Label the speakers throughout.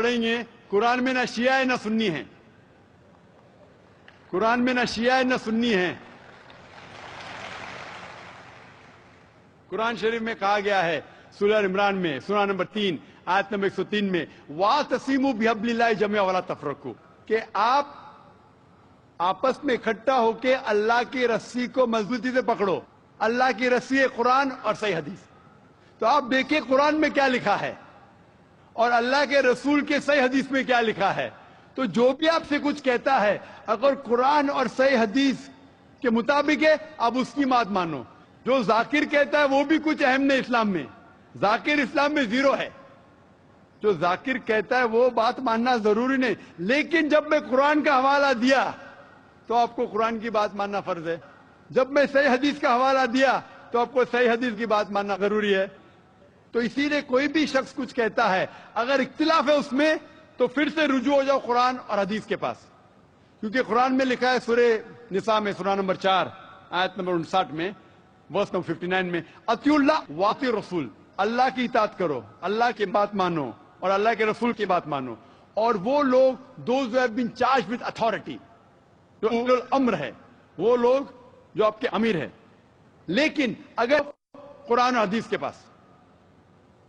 Speaker 1: पढ़ेंगे, कुरान में ना शिया है ना सुन्नी है। कुरान में ना शिया है ना सुन्नी है। कुरान शरीफ में कहा गया है सूरह इमरान में सूरह नंबर 3 आयत नंबर 103 में वातसिमु बिहब्लिल्लाहि जमीअन वला तफरकू, कि आप आपस में इकट्ठा होके अल्लाह की रस्सी को मजबूती से पकड़ो। अल्लाह की रस्सी है कुरान और सही हदीस। तो आप देखिए कुरान में क्या लिखा है और अल्लाह के रसूल के सही हदीस में क्या लिखा है। तो जो भी आपसे कुछ कहता है अगर कुरान और सही हदीस के मुताबिक है, आप उसकी बात मानो। जो जाकिर कहता है वो भी कुछ अहम नहीं इस्लाम में। जाकिर इस्लाम में 0 है। जो जाकिर कहता है वो बात मानना जरूरी नहीं, लेकिन जब मैं कुरान का हवाला दिया तो आपको कुरान की बात मानना फर्ज है। जब मैं सही हदीस का हवाला दिया तो आपको सही हदीस की बात मानना जरूरी है। तो इसीलिए कोई भी शख्स कुछ कहता है, अगर इख्तिलाफ है उसमें तो फिर से रुजू हो जाओ कुरान और हदीस के पास, क्योंकि कुरान में लिखा है सूरह निसा में सूरह नंबर 4 आयत नंबर 59 में वर्स नंबर 59 में अतिउल्लाह वाति रसूल, अल्लाह की इताअत करो, अल्लाह की बात मानो और अल्लाह के रसूल की बात मानो। और वो लोग those who have been charged with authority, जो उलुल अम्र है, वो लोग जो आपके अमीर है। लेकिन अगर कुरान और हदीस के पास,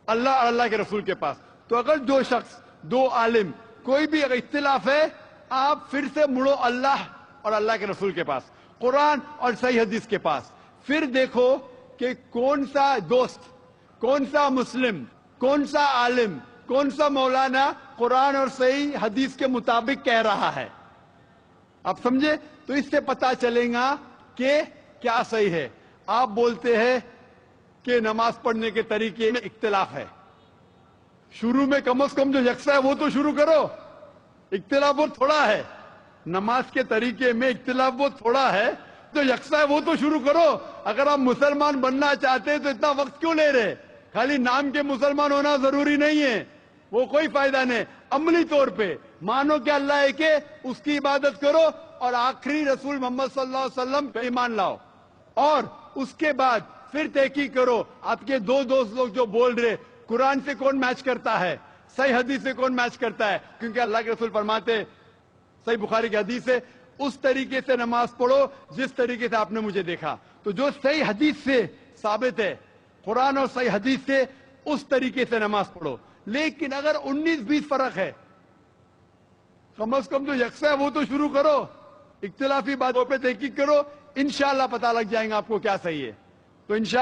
Speaker 1: अल्लाह और अल्लाह के रसूल के पास, तो अगर दो शख्स, दो आलिम, कोई भी अगर इख्तिलाफ है, आप फिर से मुड़ो अल्लाह और अल्लाह के रसूल के पास, कुरान और सही हदीस के पास। फिर देखो कि कौन सा दोस्त, कौन सा मुस्लिम, कौन सा आलिम, कौन सा मौलाना कुरान और सही हदीस के मुताबिक कह रहा है। आप समझे? तो इससे पता चलेगा कि क्या सही है। आप बोलते हैं कि नमाज पढ़ने के तरीके में इख्तिलाफ है, शुरू में कम से कम जो यकसा है वो तो शुरू करो। इख्तिलाफ वो थोड़ा है, नमाज के तरीके में इख्तिलाफ वो थोड़ा है, जो यकसा है वो तो शुरू करो। अगर आप मुसलमान बनना चाहते हैं तो इतना वक्त क्यों ले रहे? खाली नाम के मुसलमान होना जरूरी नहीं है, वो कोई फायदा नहीं। अमली तौर पे मानो कि अल्लाह एक है, उसकी इबादत करो और आखिरी रसूल मोहम्मद सल्लल्लाहु अलैहि वसल्लम पे ईमान लाओ। और उसके बाद फिर तहकीक करो। आपके दो दोस्त लोग जो बोल रहे कुरान से कौन मैच करता है, सही हदीस से कौन मैच करता है, क्योंकि अल्लाह के रसूल फरमाते, सही बुखारी की हदीस है, उस तरीके से नमाज पढ़ो जिस तरीके से आपने मुझे देखा। तो जो सही हदीस से साबित है, कुरान और सही हदीस से, उस तरीके से नमाज पढ़ो। लेकिन अगर 19-20 फर्क है, कम से कम जो यकसा है वो तो शुरू करो। इख्तिलाफी बातों पे तहकीक करो, इंशाअल्लाह पता लग जाएगा आपको क्या सही है। तो इंशाअल्लाह